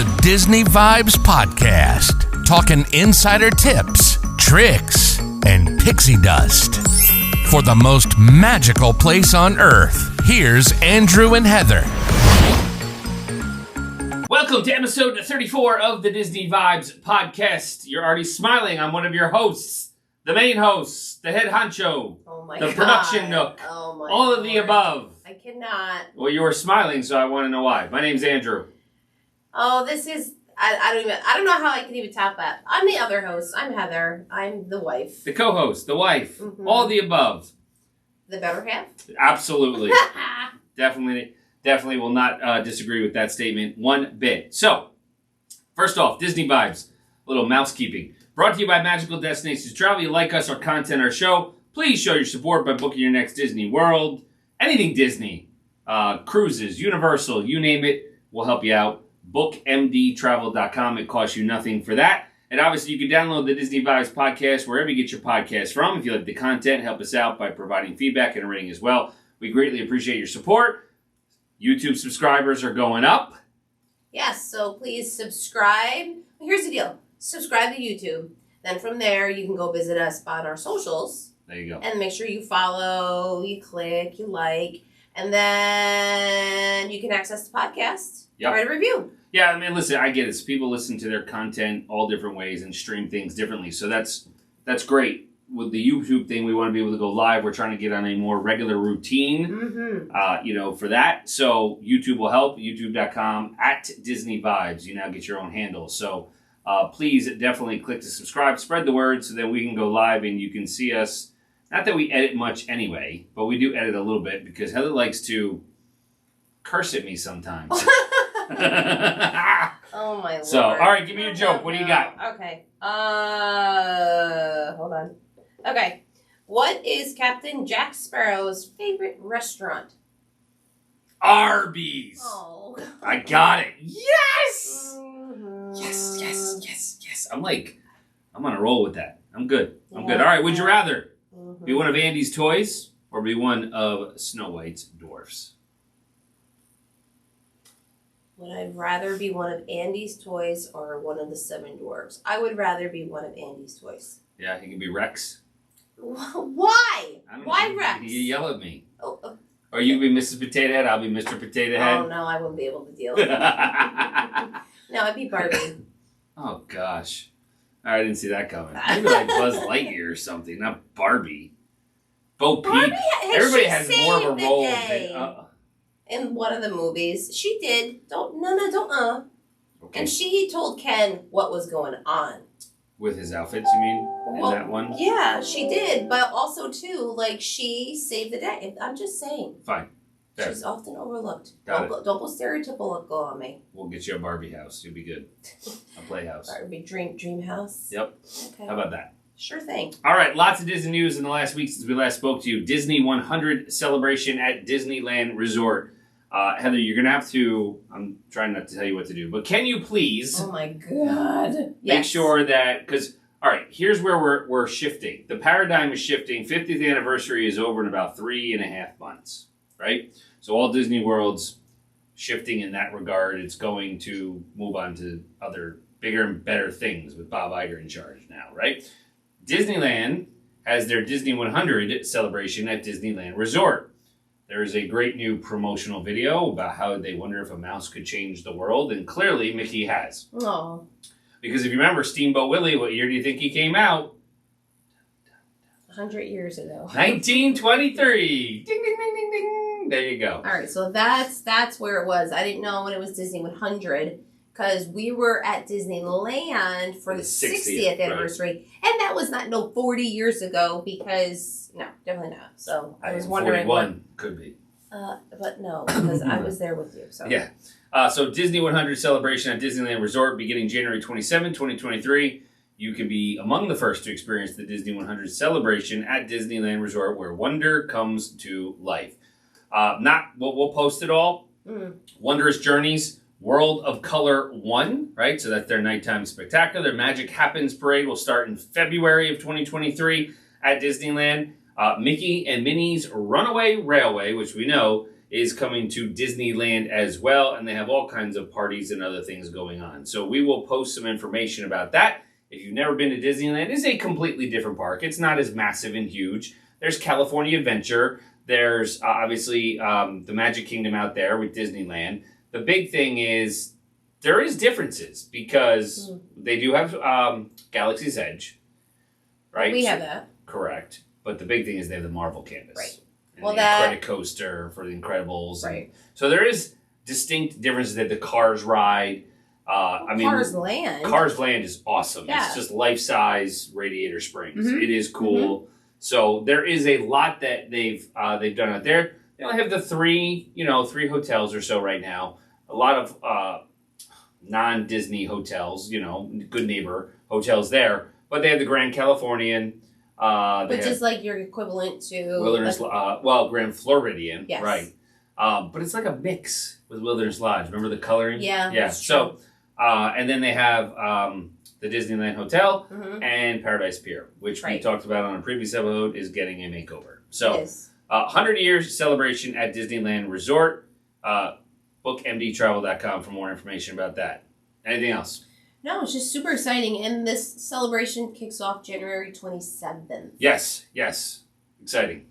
The Disney Vibes Podcast, talking insider tips, tricks, and pixie dust. For the most magical place on earth, here's Andrew and Heather. Welcome to episode 34 of the Disney Vibes Podcast. You're already smiling. I'm one of your hosts, the main host, the head honcho, the production nook, all of the above. I cannot. Well, you were smiling, so I want to know why. My name's Andrew. Oh, this is, I don't know how I can even top that. I'm the other host. I'm Heather. I'm the wife. The co-host, the wife, all of the above. The better half? Absolutely. Definitely will not disagree with that statement one bit. So, first off, Disney Vibes, a little mousekeeping. Brought to you by Magical Destinations Travel. You like us, our content, our show, please show your support by booking your next Disney World. Anything Disney, cruises, Universal, you name it, we'll help you out. BookMDTravel.com. It costs you nothing for that. And obviously, you can download the Disney Vibes podcast wherever you get your podcast from. If you like the content, help us out by providing feedback and a rating as well. We greatly appreciate your support. YouTube subscribers are going up. Yes, so please subscribe. Here's the deal. Subscribe to YouTube. Then from there, you can go visit us on our socials. There you go. And make sure you follow, you click, you like, and then you can access the podcast. Yep. Write a review. Yeah, I mean, listen, I get it. So people listen to their content all different ways and stream things differently. So that's great. With the YouTube thing, we want to be able to go live. We're trying to get on a more regular routine, for that. So YouTube will help. YouTube.com @Disney Vibes. You now get your own handle. So please definitely click to subscribe. Spread the word so that we can go live and you can see us. Not that we edit much anyway, but we do edit a little bit because Heather likes to curse at me sometimes. Oh my lord. So, all right, give me your joke. What do you got? Okay. Hold on. Okay. What is Captain Jack Sparrow's favorite restaurant? Arby's. Oh. I got it. Yes! Mm-hmm. Yes. I'm on a roll with that. I'm good. I'm good. Yeah. All right, would you rather Mm-hmm. be one of Andy's toys or be one of Snow White's dwarfs? Would I rather be one of Andy's toys or one of the 7 dwarves? I would rather be one of Andy's toys. Yeah, he can be Rex. Why? I don't Why know. Rex? You yell at me. Oh, Or you be Mrs. Potato Head, I'll be Mr. Potato Head. oh no, I wouldn't be able to deal with it. No, I'd be Barbie. Oh, gosh. I didn't see that coming. Maybe like Buzz Lightyear or something, not Barbie. Bo Peep. Barbie, Everybody she has more of a saved the role day. than... In one of the movies, she did. Don't. Okay. And she told Ken what was going on. With his outfits, you mean? In that one? Yeah, she did. But also, too, like, she saved the day. I'm just saying. Fine. Fair. She's often overlooked. Got Don't go stereotypical on me. We'll get you a Barbie house. You'll be good. A playhouse. Barbie dream house. Yep. Okay. How about that? Sure thing. All right. Lots of Disney news in the last week since we last spoke to you. Disney 100 celebration at Disneyland Resort. Heather, you're going to have to, I'm trying not to tell you what to do, but can you please Oh my God. make sure that, because, all right, here's where we're shifting. The paradigm is shifting. 50th anniversary is over in about 3.5 months, right? So all Disney World's shifting in that regard. It's going to move on to other bigger and better things with Bob Iger in charge now, right? Disneyland has their Disney 100 celebration at Disneyland Resort. There's a great new promotional video about how they wonder if a mouse could change the world, and clearly Mickey has. Oh. Because if you remember Steamboat Willie, what year do you think he came out? 100 years ago. 1923. Ding, ding, ding, ding, ding. There you go. All right, so that's where it was. I didn't know when it was Disney 100 because we were at Disneyland for the 60th anniversary, and that was not 40 years ago because no, definitely not. So I was wondering 41 could be. But no, because I was there with you. So Yeah. So Disney 100 celebration at Disneyland Resort beginning January 27, 2023. You can be among the first to experience the Disney 100 celebration at Disneyland Resort where wonder comes to life. We'll post it all. Wondrous Journeys, World of Color 1, right? So that's their nighttime spectacular. Their Magic Happens parade will start in February of 2023 at Disneyland. Mickey and Minnie's Runaway Railway, which we know is coming to Disneyland as well, and they have all kinds of parties and other things going on. So we will post some information about that. If you've never been to Disneyland, it's a completely different park. It's not as massive and huge. There's California Adventure. There's obviously the Magic Kingdom out there with Disneyland. The big thing is there is differences because they do have Galaxy's Edge, right? We have that. Correct. But the big thing is they have the Marvel Canvas. Right. And the Credit Coaster for the Incredibles. Right. So there is distinct differences that the Cars ride. Cars Land. Cars Land is awesome. Yeah. It's just life-size Radiator Springs. It is cool. So there is a lot that they've done out there. They only have the three hotels or so right now. A lot of non-Disney hotels, Good Neighbor hotels there. But they have the Grand Californian. Which is like your equivalent to... Wilderness, Grand Floridian. Yes. Right. But it's like a mix with Wilderness Lodge. Remember the coloring? Yeah. Yeah. So, and then they have the Disneyland Hotel and Paradise Pier, which we talked about on a previous episode, is getting a makeover. So, 100 years celebration at Disneyland Resort. BookMDTravel.com for more information about that. Anything else? No, it's just super exciting. And this celebration kicks off January 27th. Yes. Exciting.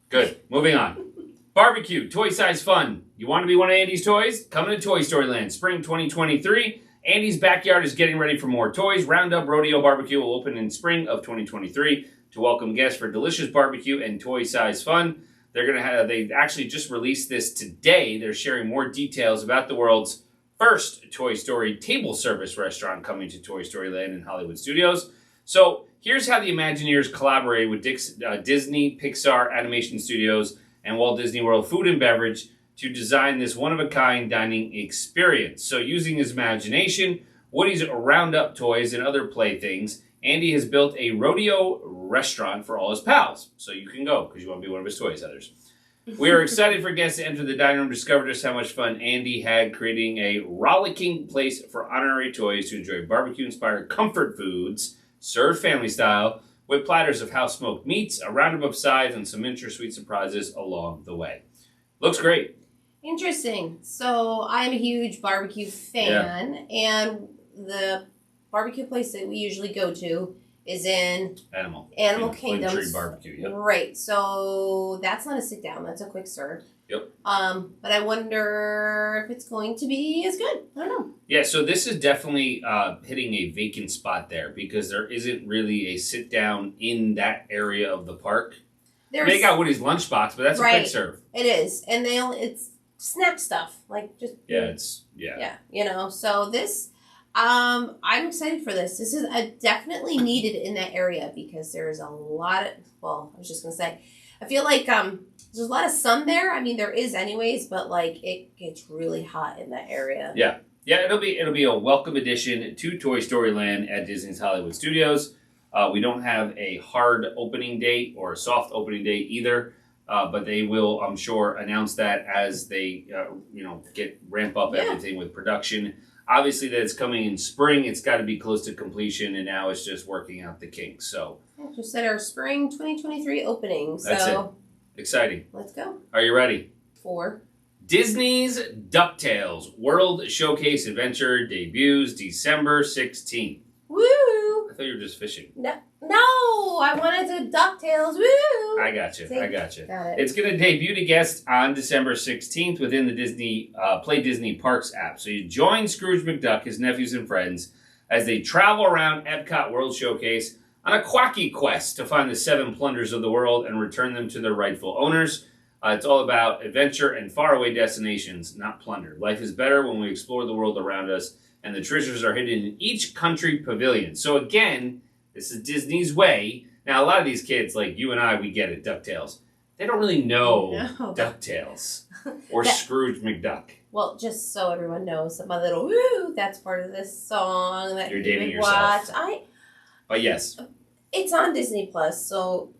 Good. Moving on. Barbecue, toy size fun. You want to be one of Andy's toys? Come to Toy Story Land, spring 2023. Andy's backyard is getting ready for more toys. Roundup Rodeo Barbecue will open in spring of 2023 to welcome guests for delicious barbecue and toy size fun. They actually just released this today. They're sharing more details about the world's first Toy Story table service restaurant coming to Toy Story Land in Hollywood Studios. So here's how the Imagineers collaborated with Disney, Pixar, Animation Studios, and Walt Disney World Food and Beverage to design this one-of-a-kind dining experience. So using his imagination, Woody's Roundup toys, and other playthings, Andy has built a rodeo restaurant for all his pals. So you can go because you want to be one of his toys, others. We are excited for guests to enter the dining room, discover just how much fun Andy had creating a rollicking place for honorary toys to enjoy barbecue-inspired comfort foods, served family style, with platters of house-smoked meats, a roundup of sides, and some sweet surprises along the way. Looks great. Interesting. So I'm a huge barbecue fan, and the barbecue place that we usually go to is in Animal Kingdom. Tree Barbecue, yep. Right. So that's not a sit down. That's a quick serve. Yep. But I wonder if it's going to be as good. I don't know. Yeah, so this is definitely hitting a vacant spot there because there isn't really a sit down in that area of the park. They got Woody's Lunchbox, but that's a quick serve. It is. And it's snack stuff. Like just Yeah, so this I'm excited for this. This is definitely needed in that area because there's a lot of, I was just going to say, I feel like there's a lot of sun there. I mean, there is anyways, but like it gets really hot in that area. Yeah. Yeah, it'll be a welcome addition to Toy Story Land at Disney's Hollywood Studios. We don't have a hard opening date or a soft opening date either, but they will, I'm sure, announce that as they ramp up everything with production. Obviously, that it's coming in spring. It's got to be close to completion, and now it's just working out the kinks. So, just said our spring 2023 opening. So that's it. Exciting. Let's go. Are you ready? 4. Disney's DuckTales World Showcase Adventure debuts December 16th. Woo! I thought you were just fishing. No, I wanted to DuckTales. Woo! I got you. Got it. It's going to debut to guests on December 16th within the Disney Play Disney Parks app. So you join Scrooge McDuck, his nephews and friends, as they travel around Epcot World Showcase on a quacky quest to find the 7 plunders of the world and return them to their rightful owners. It's all about adventure and faraway destinations, not plunder. Life is better when we explore the world around us, and the treasures are hidden in each country pavilion. So again, this is Disney's way. Now, a lot of these kids, like you and I, we get it, DuckTales. They don't really know DuckTales or Scrooge McDuck. Well, just so everyone knows, my little woo, that's part of this song that you're you dating would yourself. watch. But yes. It's on Disney Plus, so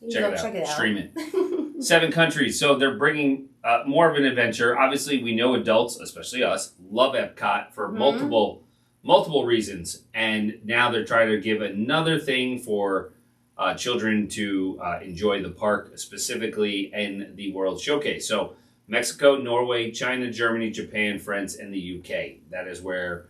check it out. Stream it. 7 countries. So they're bringing more of an adventure. Obviously, we know adults, especially us, love Epcot for multiple reasons. And now they're trying to give another thing for children to enjoy the park, specifically in the World Showcase. So Mexico, Norway, China, Germany, Japan, France, and the UK. That is where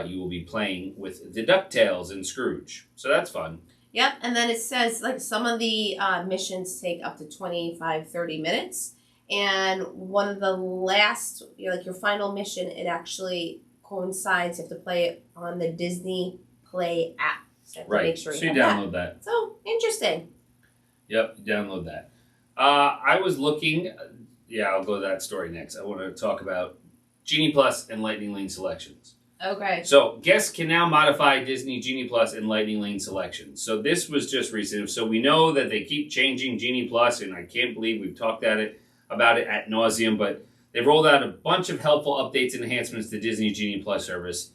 you will be playing with the DuckTales and Scrooge. So that's fun. Yep, and then it says like some of the missions take up to 25, 30 minutes. And one of the last, like your final mission, it actually coincides. You have to play it on the Disney Play app. So you have to make sure you download that. So, interesting. Yep, download that. I was looking, I'll go to that story next. I want to talk about Genie Plus and Lightning Lane selections. Okay. So guests can now modify Disney Genie Plus and Lightning Lane selections. So this was just recent. So we know that they keep changing Genie Plus, and I can't believe we've talked about it ad nauseum, but they've rolled out a bunch of helpful updates and enhancements to Disney Genie Plus service.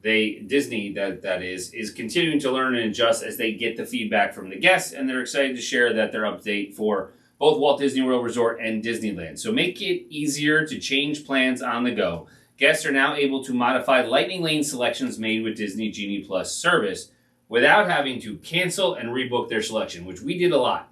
Disney that is continuing to learn and adjust as they get the feedback from the guests, and they're excited to share that their update for both Walt Disney World Resort and Disneyland. So make it easier to change plans on the go. Guests are now able to modify Lightning Lane selections made with Disney Genie Plus service without having to cancel and rebook their selection, which we did a lot.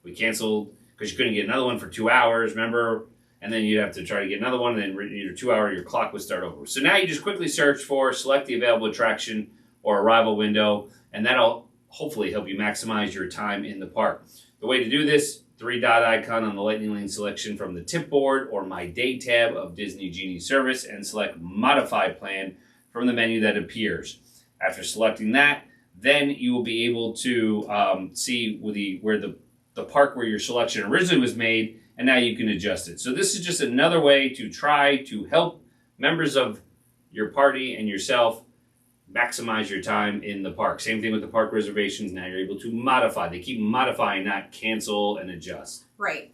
We canceled because you couldn't get another one for 2 hours, remember? And then you'd have to try to get another one, and then your 2 hour, your clock would start over. So now you just quickly search for, select the available attraction or arrival window, and that'll hopefully help you maximize your time in the park. The way to do this, 3-dot icon on the Lightning Lane selection from the tip board or My Day tab of Disney Genie service, and select Modify Plan from the menu that appears. After selecting that, then you will be able to see where the park where your selection originally was made, and now you can adjust it. So this is just another way to try to help members of your party and yourself maximize your time in the park. Same thing with the park reservations. Now you're able to modify. They keep modifying, not cancel and adjust. Right.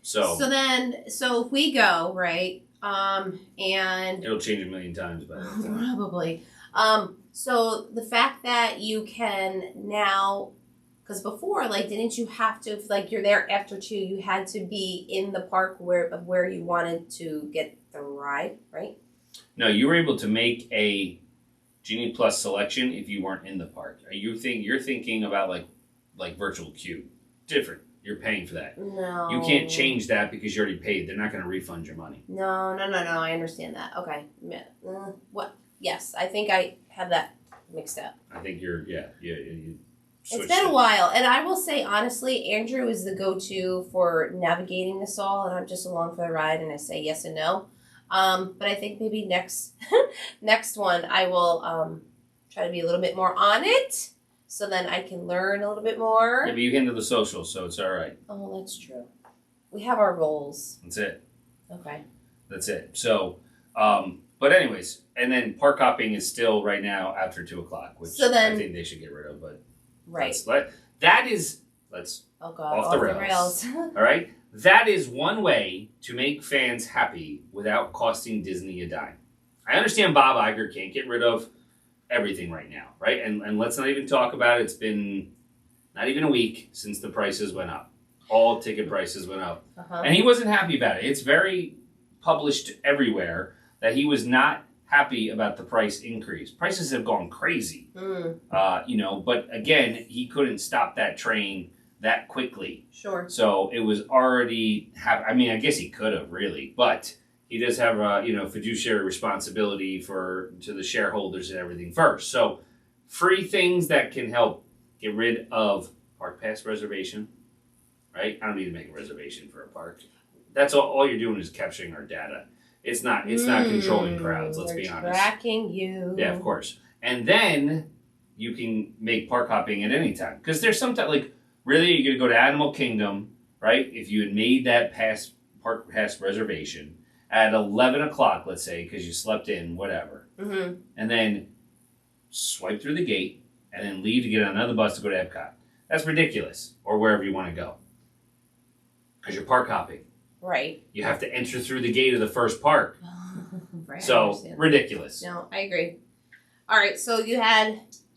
So if we go, right, and it'll change a million times by that time. Probably. So the fact that you can now, because before, like, didn't you have to, like, you're there after 2, you had to be in the park where you wanted to get the ride, right? No, you were able to make a Genie Plus selection if you weren't in the park. You're thinking about like virtual queue. Different. You're paying for that. No. You can't change that because you already paid. They're not going to refund your money. No. I understand that. Okay. What? Yes, I think I have that mixed up. I think you it's been a while, and I will say honestly, Andrew is the go-to for navigating this all, and I'm just along for the ride, and I say yes and no. But I think maybe next one I will try to be a little bit more on it, so then I can learn a little bit more. Yeah, but you handle the socials, so it's all right. Oh, that's true. We have our roles. That's it. Okay. That's it. So, but anyways, and then park hopping is still right now after 2 o'clock, which I think they should get rid of. But right, let's oh God, off the rails. All right. That is one way to make fans happy without costing Disney a dime. I understand Bob Iger can't get rid of everything right now, right? And let's not even talk about it. It's been not even a week since the prices went up. All ticket prices went up. And he wasn't happy about it. It's very published everywhere that he was not happy about the price increase. Prices have gone crazy, but again, he couldn't stop that train that quickly. Sure. So it was already I guess he could have really, but he does have a fiduciary responsibility to the shareholders and everything first. So free things that can help get rid of park pass reservation, right? I don't need to make a reservation for a park. That's all you're doing is capturing our data. It's not controlling crowds, let's be honest. Tracking you. Yeah, of course. And then you can make park hopping at any time. Because there's sometimes really, you're going to go to Animal Kingdom, right? If you had made that park pass reservation at 11 o'clock, let's say, because you slept in, whatever. Mm-hmm. And then swipe through the gate and then leave to get on another bus to go to Epcot. That's ridiculous. Or wherever you want to go. Because you're park hopping. Right. You have to enter through the gate of the first park. Right. So, ridiculous. No, I agree. All right, so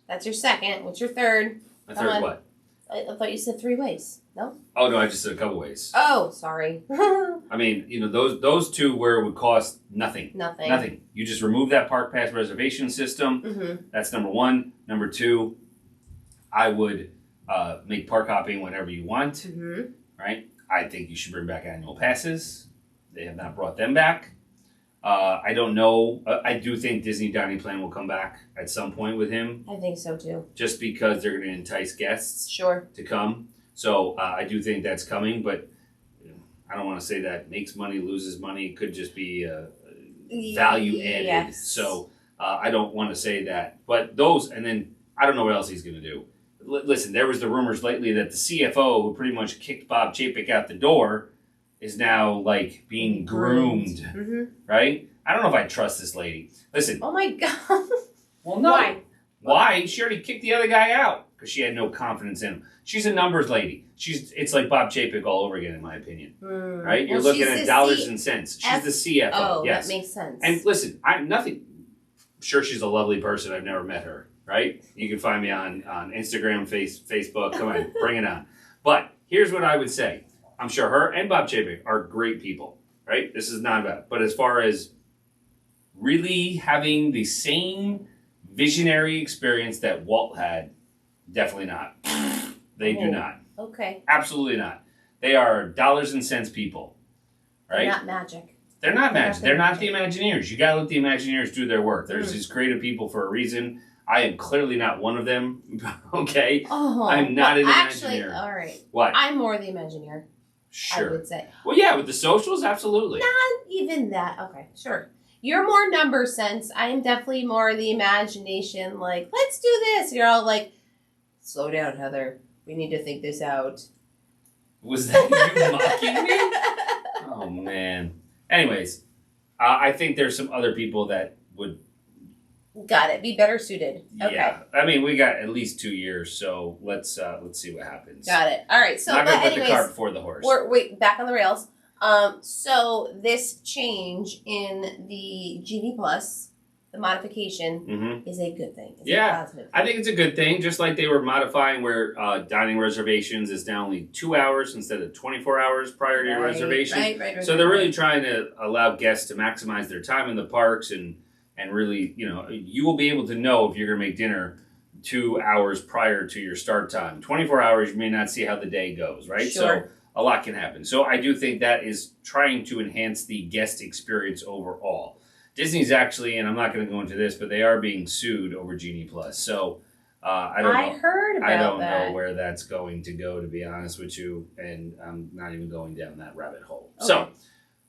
that's your second. What's your third? A third what? I thought you said 3 ways. No? Oh, no, I just said a couple ways. Oh, sorry. I mean, those 2 where it would cost nothing. Nothing. You just remove that park pass reservation system. Mm-hmm. That's number 1. Number 2, I would make park hopping whenever you want. Mm-hmm. Right? I think you should bring back annual passes. They have not brought them back. I don't know. I do think Disney Dining Plan will come back at some point with him. I think so too. Just because they're going to entice guests to come. So I do think that's coming, but I don't want to say that makes money, loses money. It could just be value added. Yes. So I don't want to say that. But those, and then I don't know what else he's going to do. Listen, there was the rumors lately that the CFO, who pretty much kicked Bob Chapek out the door, is now like being groomed, right? I don't know if I trust this lady. Listen. Oh my God. Well, no. Why? She already kicked the other guy out because she had no confidence in him. She's a numbers lady. It's like Bob Chapek all over again, in my opinion. Right? You're looking at dollars and cents. She's the CFO. Oh, yes. That makes sense. And listen, I'm sure she's a lovely person. I've never met her. Right? You can find me on Instagram, Facebook. Come on, bring it on. But here's what I would say. I'm sure her and Bob Chapek are great people, right? This is not about it. But as far as really having the same visionary experience that Walt had, definitely not. They do not. Okay. Absolutely not. They are dollars and cents people, right? They're not magic. They're not magic. They're not the Imagineers. You got to let the Imagineers do their work. There's these creative people for a reason. I am clearly not one of them, okay? Oh, I'm not an Imagineer. Actually, all right. What? I'm more the Imagineer. Sure. I would say. Well, yeah, with the socials, absolutely. Not even that. Okay, sure. You're more number sense. I am definitely more the imagination. Like, let's do this. You're all like, slow down, Heather. We need to think this out. Was that you mocking me? Oh, man. Anyways, I think there's some other people that would... Got it. Be better suited. Okay. Yeah. I mean, we got at least 2 years, so let's see what happens. Got it. All right. So, I'm not going to put anyways, the cart before the horse. Wait, back on the rails. So this change in the Genie Plus, the modification, is a good thing. It's a positive thing. I think it's a good thing. Just like they were modifying where dining reservations is now only 2 hours instead of 24 hours prior to your reservation. Right. So they're really trying to allow guests to maximize their time in the parks and really, you will be able to know if you're going to make dinner 2 hours prior to your start time. 24 hours, you may not see how the day goes, right? Sure. So a lot can happen. So I do think that is trying to enhance the guest experience overall. Disney's actually, and I'm not going to go into this, but they are being sued over Genie Plus. So I don't know. I heard about that. I don't know where that's going to go, to be honest with you, and I'm not even going down that rabbit hole. Okay. So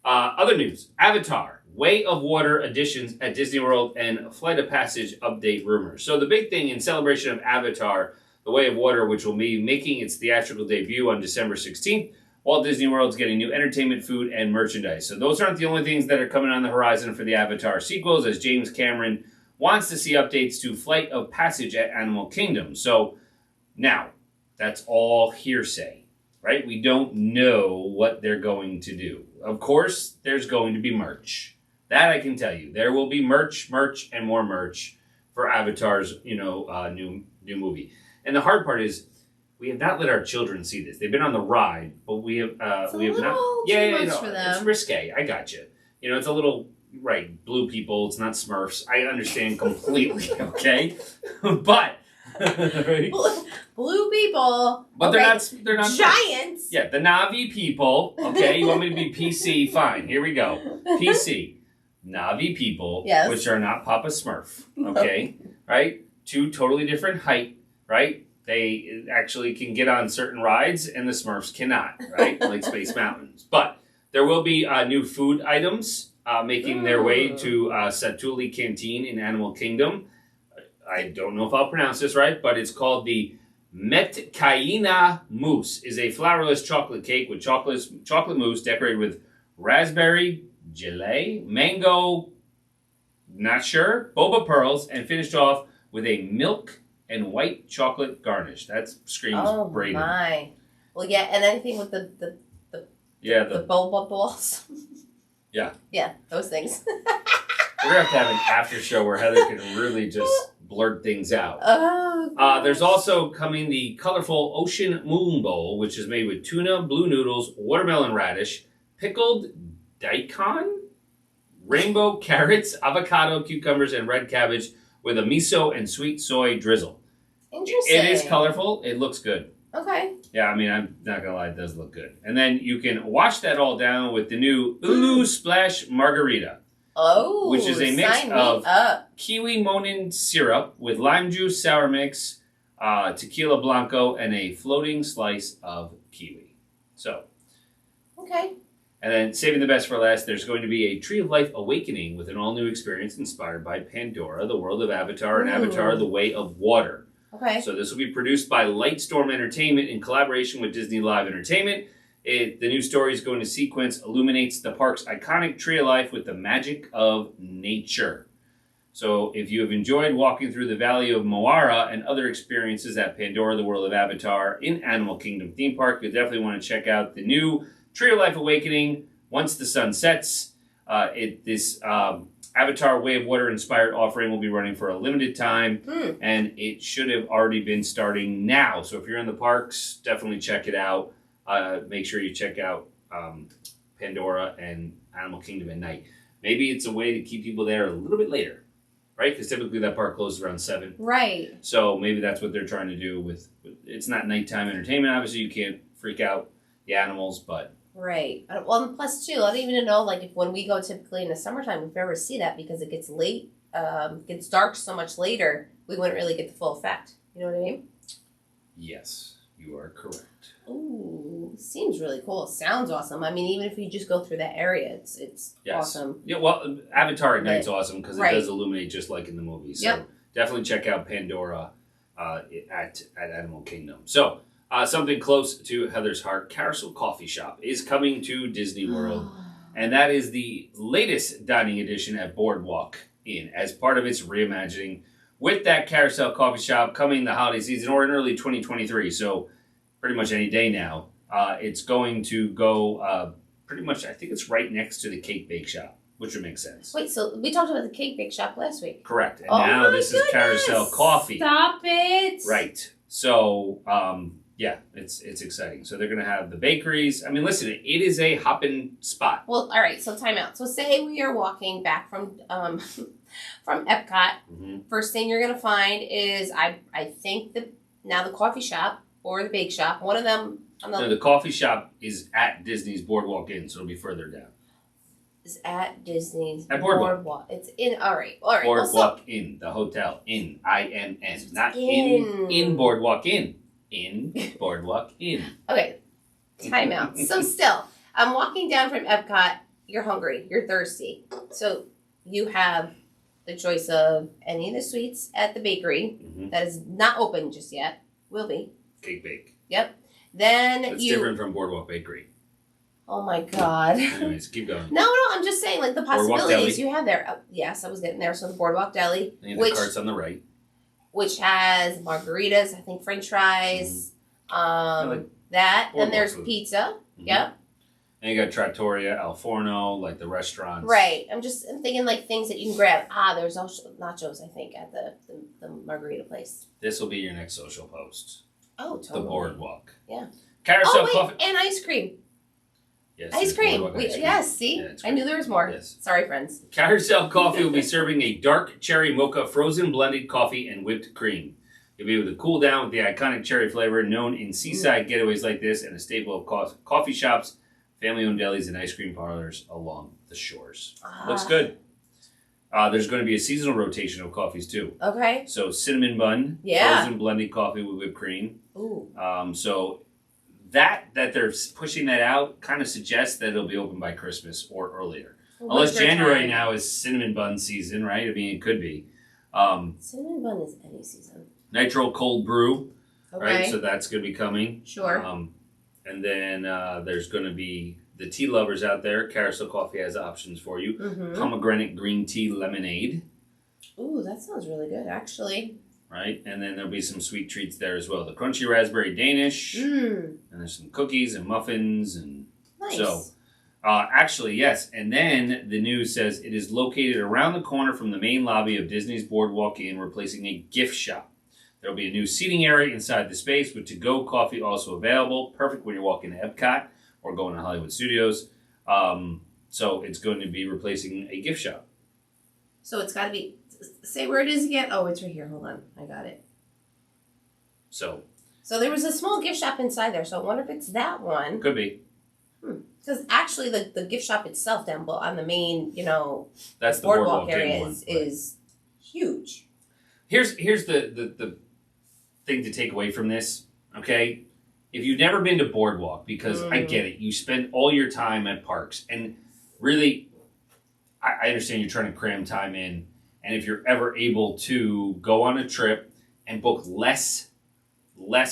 other news. Avatar. Way of Water additions at Disney World and Flight of Passage update rumors. So the big thing in celebration of Avatar, The Way of Water, which will be making its theatrical debut on December 16th, Walt Disney World's getting new entertainment, food, and merchandise. So those aren't the only things that are coming on the horizon for the Avatar sequels, as James Cameron wants to see updates to Flight of Passage at Animal Kingdom. So now, that's all hearsay, right? We don't know what they're going to do. Of course, there's going to be merch. That I can tell you. There will be merch, and more merch for Avatar's, new movie. And the hard part is, we have not let our children see this. They've been on the ride, but we have not. Too much for them. It's risque. I got you. It's a little blue people. It's not Smurfs. I understand completely. Okay, but blue people. But they're not giants. Yeah, the Na'vi people. Okay, you want me to be PC? Fine. Here we go. PC. Na'vi people, which are not Papa Smurf. Okay, right? Two totally different height. Right. They actually can get on certain rides, and the Smurfs cannot, right? Like Space Mountains. But there will be new food items making their way to Satuli Canteen in Animal Kingdom. I don't know if I'll pronounce this right, but it's called the Metkaina Mousse. Is a flourless chocolate cake with chocolate mousse decorated with raspberry, gelée, mango, not sure, boba pearls, and finished off with a milk and white chocolate garnish. That screams Braden. Oh my! Well, yeah, and anything with the boba balls. Yeah. Yeah, those things. We're gonna have to have an after show where Heather can really just blurt things out. Oh. There's also coming the colorful Ocean Moon Bowl, which is made with tuna, blue noodles, watermelon radish, pickled daikon, rainbow carrots, avocado, cucumbers, and red cabbage with a miso and sweet soy drizzle. Interesting. It is colorful. It looks good. Okay. Yeah, I mean, I'm not going to lie, it does look good. And then you can wash that all down with the new Ulu Splash Margarita. Oh, which is a mix of up. kiwi monin syrup with lime juice, sour mix, tequila blanco, and a floating slice of kiwi. So, Okay. and then saving the best for last, there's going to be a Tree of Life Awakening with an all-new experience inspired by Pandora, the world of Avatar, and Avatar, the Way of Water. Okay. So this will be produced by Lightstorm Entertainment in collaboration with Disney Live Entertainment. The new story is going to sequence illuminates the park's iconic Tree of Life with the magic of nature. So if you have enjoyed walking through the Valley of Moara and other experiences at Pandora, the World of Avatar in Animal Kingdom theme park, you'll definitely want to check out the new Tree of Life Awakening once the sun sets. This Avatar Way of Water inspired offering will be running for a limited time, and it should have already been starting now. So if you're in the parks, definitely check it out. Make sure you check out Pandora and Animal Kingdom at night. Maybe it's a way to keep people there a little bit later, right? Because typically that park closes around 7. Right. So maybe that's what they're trying to do with it's not nighttime entertainment. Obviously, you can't freak out the animals, but... Right. Well, and plus, too, I don't even know, like, if when we go typically in the summertime, if we ever see that because it gets late, gets dark so much later, we wouldn't really get the full effect. You know what I mean? Yes, you are correct. Ooh, seems really cool. Sounds awesome. I mean, even if you just go through that area, it's awesome. Yeah, well, Avatar at night's awesome because it Right. does illuminate just like in the movie. So definitely check out Pandora at Animal Kingdom. So something close to Heather's heart, Carousel Coffee Shop is coming to Disney World, and that is the latest dining edition at Boardwalk Inn as part of its reimagining. With that Carousel Coffee Shop coming the holiday season or in early 2023, so pretty much any day now. It's going to go pretty much, I think it's right next to the Cake Bake Shop, which would make sense. Wait, so we talked about the Cake Bake Shop last week. Correct. And now this is Carousel Coffee. Stop it. Right. So, yeah, it's exciting. So they're going to have the bakeries. I mean, listen, it is a hopping spot. Well, all right, so time out. So say we are walking back from from Epcot. Mm-hmm. First thing you're going to find is, I think, the coffee shop or the bake shop. One of them. No, the coffee shop is at Disney's Boardwalk Inn, so it'll be further down. Is at Disney's at Boardwalk. It's in. All right. Boardwalk Inn, the hotel. Inn, I-N-N, not in Boardwalk Inn. In Boardwalk Inn. Okay. Time out. So still, I'm walking down from Epcot. You're hungry. You're thirsty. So you have the choice of any of the sweets at the bakery that is not open just yet. Will be. Cake Bake. Yep. Then It's different from Boardwalk Bakery. Oh my God. Anyways, keep going. No, I'm just saying, like, the possibilities you have there. Yes, I was getting there. So the Boardwalk Deli. And the carts on the right. Which has margaritas, I think French fries, that. Then there's pizza. Mm-hmm. Yep. And you got Trattoria, Al Forno, like the restaurants. Right. I'm thinking like things that you can grab. There's also nachos, I think, at the margarita place. This will be your next social post. Oh, totally. The Boardwalk. Yeah. Carousel Coffee. And ice cream. Yes. Ice cream. Yes, see? Yeah, I knew there was more. Yes. Sorry, friends. Carousel Coffee will be serving a dark cherry mocha frozen blended coffee and whipped cream. You'll be able to cool down with the iconic cherry flavor known in seaside getaways like this and a staple of coffee shops, family-owned delis, and ice cream parlors along the shores. Looks good. There's going to be a seasonal rotation of coffees, too. Okay. So cinnamon bun, frozen blended coffee with whipped cream. Ooh. So that they're pushing that out kind of suggests that it'll be open by Christmas or earlier. Unless January now is cinnamon bun season, right? I mean, it could be. Cinnamon bun is any season. Nitro cold brew, okay. Right? So that's going to be coming. Sure. And then there's going to be the tea lovers out there. Carousel Coffee has options for you. Mm-hmm. Pomegranate green tea lemonade. Ooh, that sounds really good, actually. Right? And then there'll be some sweet treats there as well. The crunchy raspberry Danish. And there's some cookies and muffins. And nice. So, actually, yes. And then the news says it is located around the corner from the main lobby of Disney's Boardwalk Inn, replacing a gift shop. There'll be a new seating area inside the space with to-go coffee also available. Perfect when you're walking to Epcot or going to Hollywood Studios. So it's going to be replacing a gift shop. So it's got to be... Say where it is again. Oh, it's right here. Hold on. I got it. So So there was a small gift shop inside there. So I wonder if it's that one. Could be. Because actually, the gift shop itself down below on the main, that's the boardwalk area one, is huge. Here's the thing to take away from this, okay? If you've never been to Boardwalk, because I get it, you spend all your time at parks, and really, I understand you're trying to cram time in, and if you're ever able to go on a trip and book less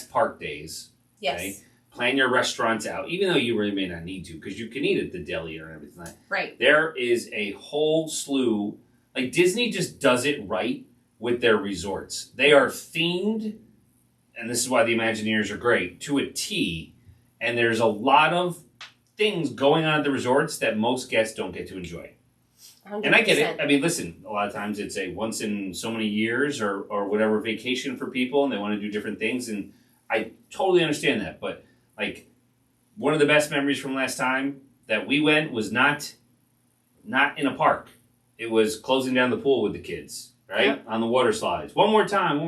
park days, Yes. Okay? Plan your restaurants out, even though you really may not need to, because you can eat at the deli or everything like that. Right. There is a whole slew, like Disney just does it right with their resorts. They are themed, and this is why the Imagineers are great, to a T, and there's a lot of things going on at the resorts that most guests don't get to enjoy. 100%. And I get it. I mean, listen, a lot of times it's a once in so many years or whatever vacation for people, and they want to do different things, and I totally understand that. But, like, one of the best memories from last time that we went was not in a park. It was closing down the pool with the kids, right? Yep. On the water slides. One more time.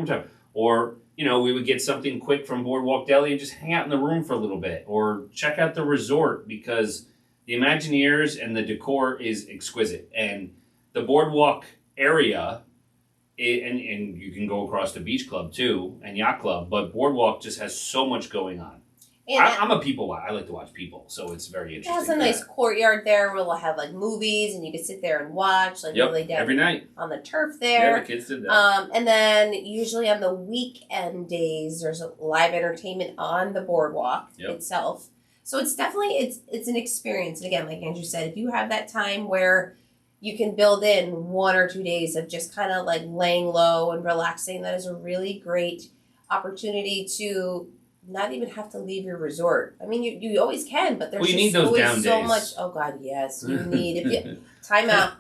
Or, we would get something quick from Boardwalk Deli and just hang out in the room for a little bit. Or check out the resort, because the Imagineers and the decor is exquisite. And the Boardwalk area, and you can go across to Beach Club too, and Yacht Club, but Boardwalk just has so much going on. I'm a people watcher. I like to watch people, so it's very interesting. It has a nice courtyard there where we'll have like movies, and you can sit there and watch, like really down every night on the turf there. Yeah, the kids did that. And then usually on the weekend days, there's a live entertainment on the boardwalk itself. So it's definitely it's an experience. And again, like Andrew said, if you have that time where you can build in 1 or 2 days of just kind of like laying low and relaxing, that is a really great opportunity to not even have to leave your resort. I mean, you always can, but there's you need those always down so days. much. Oh God, yes, you need. If you time out,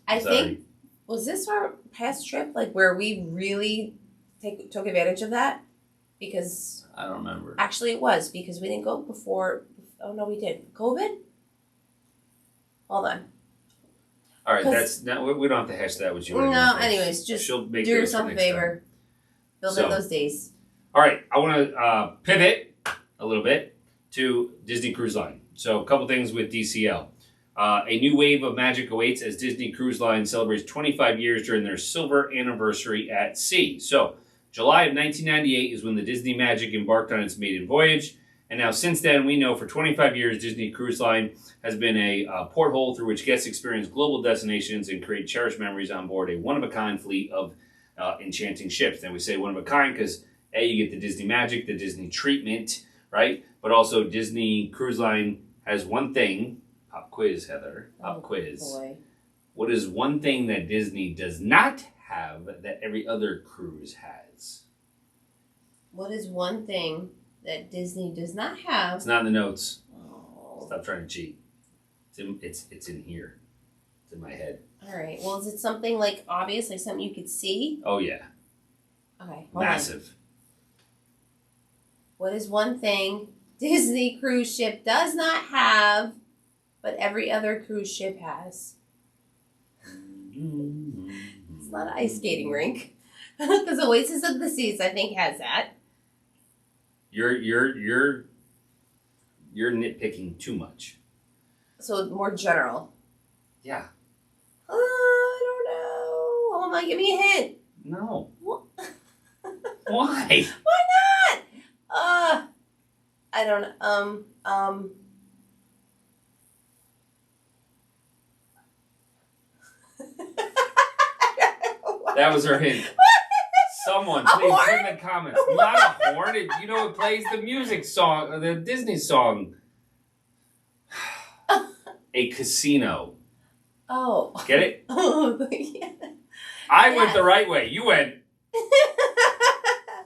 I think was this our past trip, like where we really took advantage of that, because I don't remember. Actually, it was because we didn't go before. Oh no, we did. COVID. Hold on. All right, we don't have to hash that with you. No, anyways, just do yourself a favor. Build in those days. All right, I want to pivot a little bit to Disney Cruise Line. So a couple things with DCL. A new wave of magic awaits as Disney Cruise Line celebrates 25 years during their silver anniversary at sea. So July of 1998 is when the Disney Magic embarked on its maiden voyage. And now since then, we know for 25 years, Disney Cruise Line has been a porthole through which guests experience global destinations and create cherished memories on board a one-of-a-kind fleet of enchanting ships. And we say one-of-a-kind because you get the Disney magic, the Disney treatment, right? But also Disney Cruise Line has one thing. Pop quiz, Heather. Pop quiz. Boy. What is one thing that Disney does not have that every other cruise has? What is one thing that Disney does not have? It's not in the notes. Oh. Stop trying to cheat. It's in here. It's in my head. All right. Well, is it something like obvious, like something you could see? Oh, yeah. Okay. Massive. On. What is one thing Disney cruise ship does not have, but every other cruise ship has? It's not an ice skating rink, because Oasis of the Seas, I think, has that. You're nitpicking too much. So more general. Yeah. I don't know. Hold on, give me a hint. No. What? Why? Why not? I don't know. That was her hint. Someone, please put in the comments. Not a horn. It plays the music song, the Disney song. A casino. Oh. Get it? Oh, yeah. I went the right way. You went.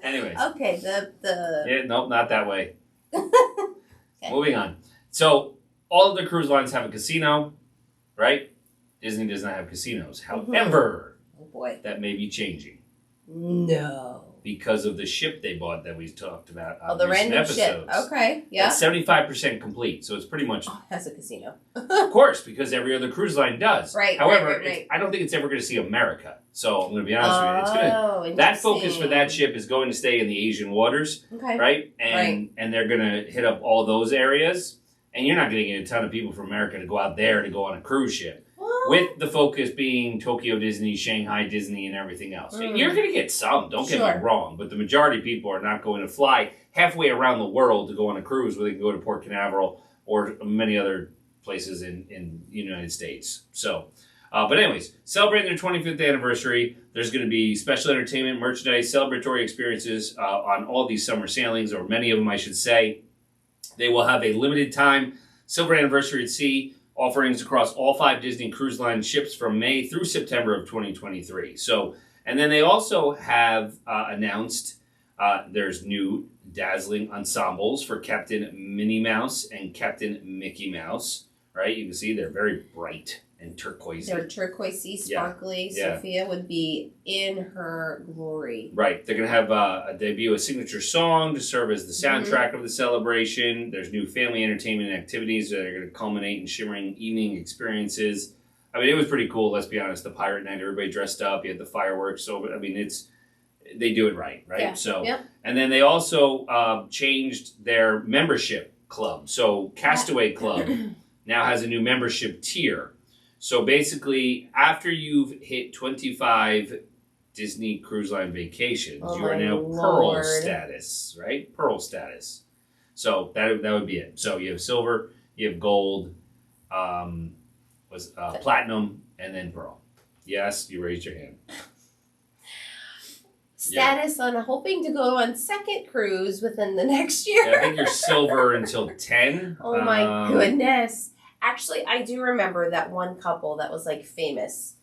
Anyways. Okay, Yeah, nope, not that way. Okay. Moving on. So, all of the cruise lines have a casino, right? Disney does not have casinos. However, oh boy, that may be changing. No. because of the ship they bought that we talked about on the recent random episodes. ship. Okay, yeah. It's 75% complete, so it's pretty much... Oh, that's a casino. Of course, because every other cruise line does. Right, However, right. I don't think it's ever going to see America. So I'm going to be honest with you. It's gonna, that focus for that ship is going to stay in the Asian waters, right? And they're going to hit up all those areas. And you're not going to get a ton of people from America to go out there to go on a cruise ship. With the focus being Tokyo Disney, Shanghai Disney, and everything else. You're going to get some, don't get me wrong, but the majority of people are not going to fly halfway around the world to go on a cruise where they can go to Port Canaveral or many other places in the United States. So, but anyways, celebrating their 25th anniversary, there's going to be special entertainment, merchandise, celebratory experiences on all these summer sailings, or many of them, I should say. They will have a limited time Silver Anniversary at Sea offerings across all 5 Disney Cruise Line ships from May through September of 2023. So, and then they also have announced there's new dazzling ensembles for Captain Minnie Mouse and Captain Mickey Mouse. Right? You can see they're very bright and turquoise. They're turquoisey, sparkly. Yeah. Sophia would be in her glory. Right. They're going to have debut a signature song to serve as the soundtrack of the celebration. There's new family entertainment activities that are going to culminate in shimmering evening experiences. I mean, it was pretty cool, let's be honest. The pirate night, everybody dressed up. You had the fireworks. So, I mean, they do it right? Yeah. So, and then they also changed their membership club. So, Castaway Club now has a new membership tier. So basically, after you've hit 25 Disney Cruise Line vacations, you are now Pearl status, right? Pearl status. So that would be it. So you have silver, you have gold, platinum, and then pearl. Yes, you raised your hand. Status on hoping to go on second cruise within the next year. Yeah, I think you're silver until 10. Oh my goodness. Actually, I do remember that one couple that was like famous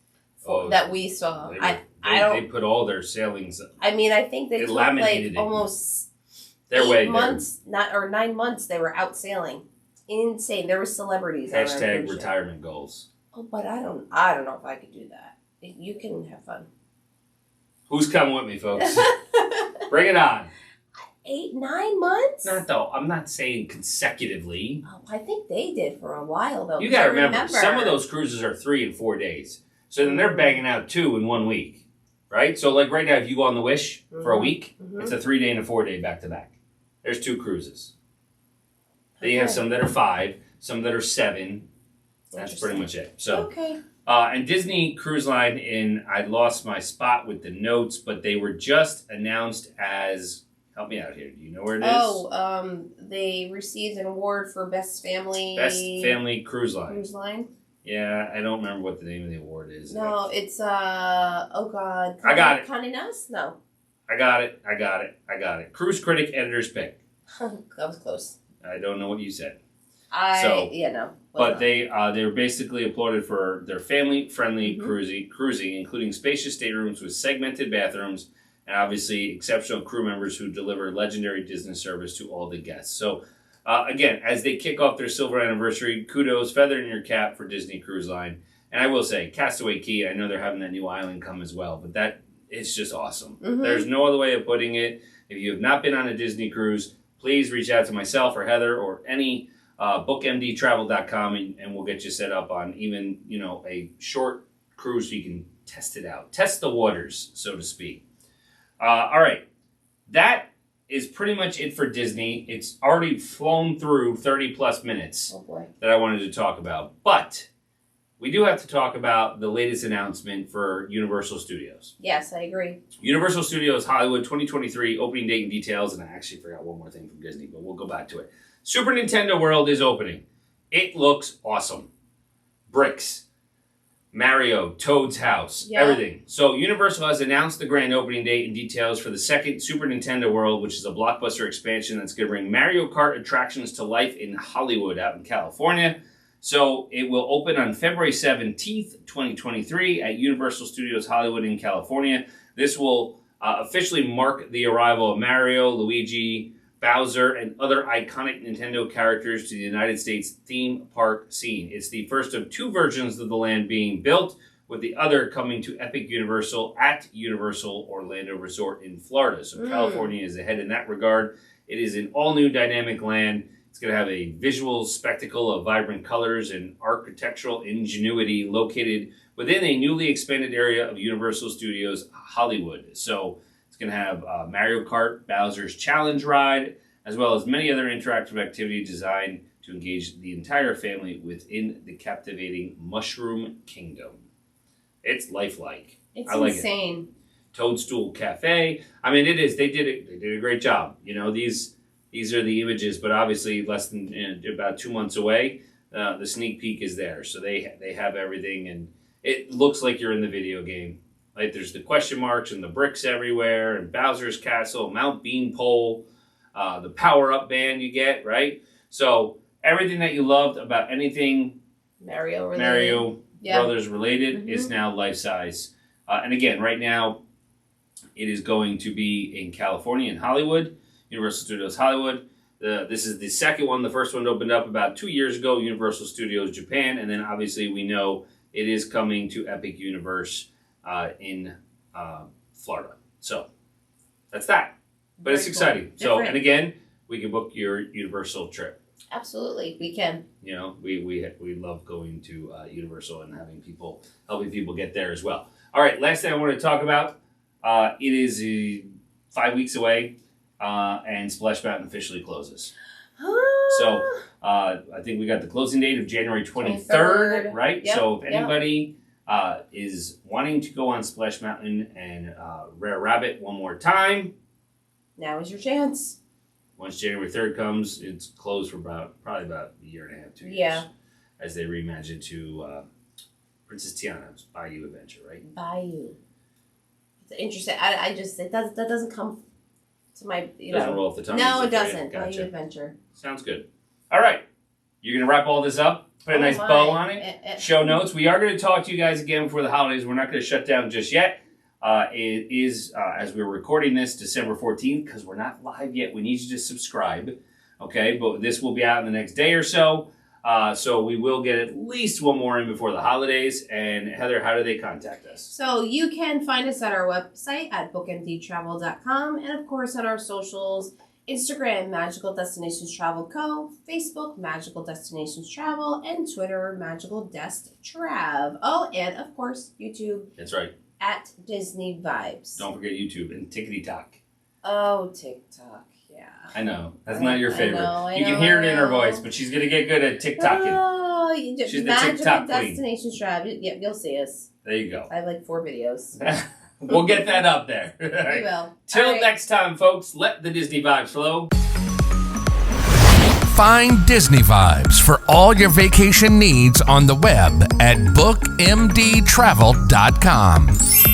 that we saw. They put all their sailings. I mean, I think they took like almost 9 months. They were out sailing. Insane. There were celebrities. Hashtag retirement goals. Oh, but I don't know if I could do that. You can have fun. Who's coming with me, folks? Bring it on. 8, 9 months? I'm not saying consecutively. Oh, I think they did for a while, though. You got to remember, some of those cruises are 3 and 4 days. So then they're banging out 2 in 1 week, right? So like right now, if you go on the Wish for a week, it's a 3-day and a 4-day back-to-back. There's 2 cruises. Then you have some that are 5, some that are 7. That's pretty much it. So, and Disney Cruise Line I lost my spot with the notes, but they were just announced as... Help me out here. Do you know where it is? They received an award for Best Family Cruise Line. Yeah, I don't remember what the name of the award is. No, it's oh God. I got it. Condé Nast? No. I got it. Cruise Critic Editor's Pick. That was close. I don't know what you said. No. But they were basically applauded for their family-friendly cruising, including spacious staterooms with segmented bathrooms, and obviously exceptional crew members who deliver legendary Disney service to all the guests. So, again, as they kick off their silver anniversary, kudos, feather in your cap for Disney Cruise Line. And I will say, Castaway Cay, I know they're having that new island come as well, but it's just awesome. There's no other way of putting it. If you have not been on a Disney cruise, please reach out to myself or Heather or any bookmdtravel.com, and we'll get you set up on even, a short cruise so you can test it out. Test the waters, so to speak. All right, that is pretty much it for Disney. It's already flown through 30 plus minutes that I wanted to talk about. But we do have to talk about the latest announcement for Universal Studios. Yes, I agree. Universal Studios Hollywood 2023 opening date and details. And I actually forgot one more thing from Disney, but we'll go back to it. Super Nintendo World is opening. It looks awesome. Bricks. Mario, Toad's house, everything. So Universal has announced the grand opening date and details for the second Super Nintendo World, which is a blockbuster expansion that's going to bring Mario Kart attractions to life in Hollywood out in California. So it will open on February 17th, 2023 at Universal Studios Hollywood in California. This will officially mark the arrival of Mario, Luigi, Bowser, and other iconic Nintendo characters to the United States theme park scene. It's the first of 2 versions of the land being built, with the other coming to Epic Universal at Universal Orlando Resort in Florida. So California is ahead in that regard. It is an all-new dynamic land. It's going to have a visual spectacle of vibrant colors and architectural ingenuity located within a newly expanded area of Universal Studios Hollywood. So it's going to have Mario Kart, Bowser's Challenge Ride, as well as many other interactive activities designed to engage the entire family within the captivating Mushroom Kingdom. It's lifelike. It's I like insane. It. Toadstool Cafe. I mean, it is. They did a great job. You know, these are the images, but obviously less than about 2 months away. The sneak peek is there, so they have everything, and it looks like you're in the video game. Like there's the question marks and the bricks everywhere, and Bowser's Castle, Mount Beanpole, the power-up band you get, right? So everything that you loved about anything Mario Brothers related is now life-size. And again, right now, it is going to be in California, in Hollywood, Universal Studios Hollywood. This is the second one. The first one opened up about 2 years ago, Universal Studios Japan. And then obviously we know it is coming to Epic Universe in Florida. So that's that. But Very it's exciting. cool. So, Different. and again, we can book your Universal trip. Absolutely, we can. You know, we love going to Universal and helping people get there as well. All right, last thing I want to talk about. It is 5 weeks away, and Splash Mountain officially closes. So I think we got the closing date of January 23rd, right? Yep. So if anybody is wanting to go on Splash Mountain and Rare Rabbit one more time, Now is your chance. once January 3rd comes, it's closed for probably about a year and a half, 2 years. Yeah. As they reimagine to Princess Tiana's Bayou Adventure, right? Bayou. It's interesting. That doesn't come to my, Doesn't roll off the tongue. No, it easy for you. doesn't. Gotcha. Bayou Adventure. Sounds good. All right. You're going to wrap all this up? Put a nice my. bow on it? Show notes. We are going to talk to you guys again before the holidays. We're not going to shut down just yet. It is, as we're recording this, December 14th, because we're not live yet. We need you to subscribe, okay? But this will be out in the next day or so. So we will get at least one more in before the holidays. And Heather, how do they contact us? So you can find us at our website at bookmdtravel.com, and of course on our socials, Instagram, Magical Destinations Travel Co., Facebook, Magical Destinations Travel, and Twitter, Magical Dest Trav. Oh, and of course, YouTube. That's right. At Disney Vibes. Don't forget YouTube and TikTok. Oh, TikTok, yeah. I know. That's not your favorite. I can know, hear it in her I know. voice, but she's going to get good at TikToking. Oh, you just She's the Magical TikTok queen. Destinations Travel. Yep, you'll see us. There you go. I have like 4 videos. We'll get that up there. We will. Till All right. next time, folks, let the Disney vibes flow. Find Disney Vibes for all your vacation needs on the web at bookmdtravel.com.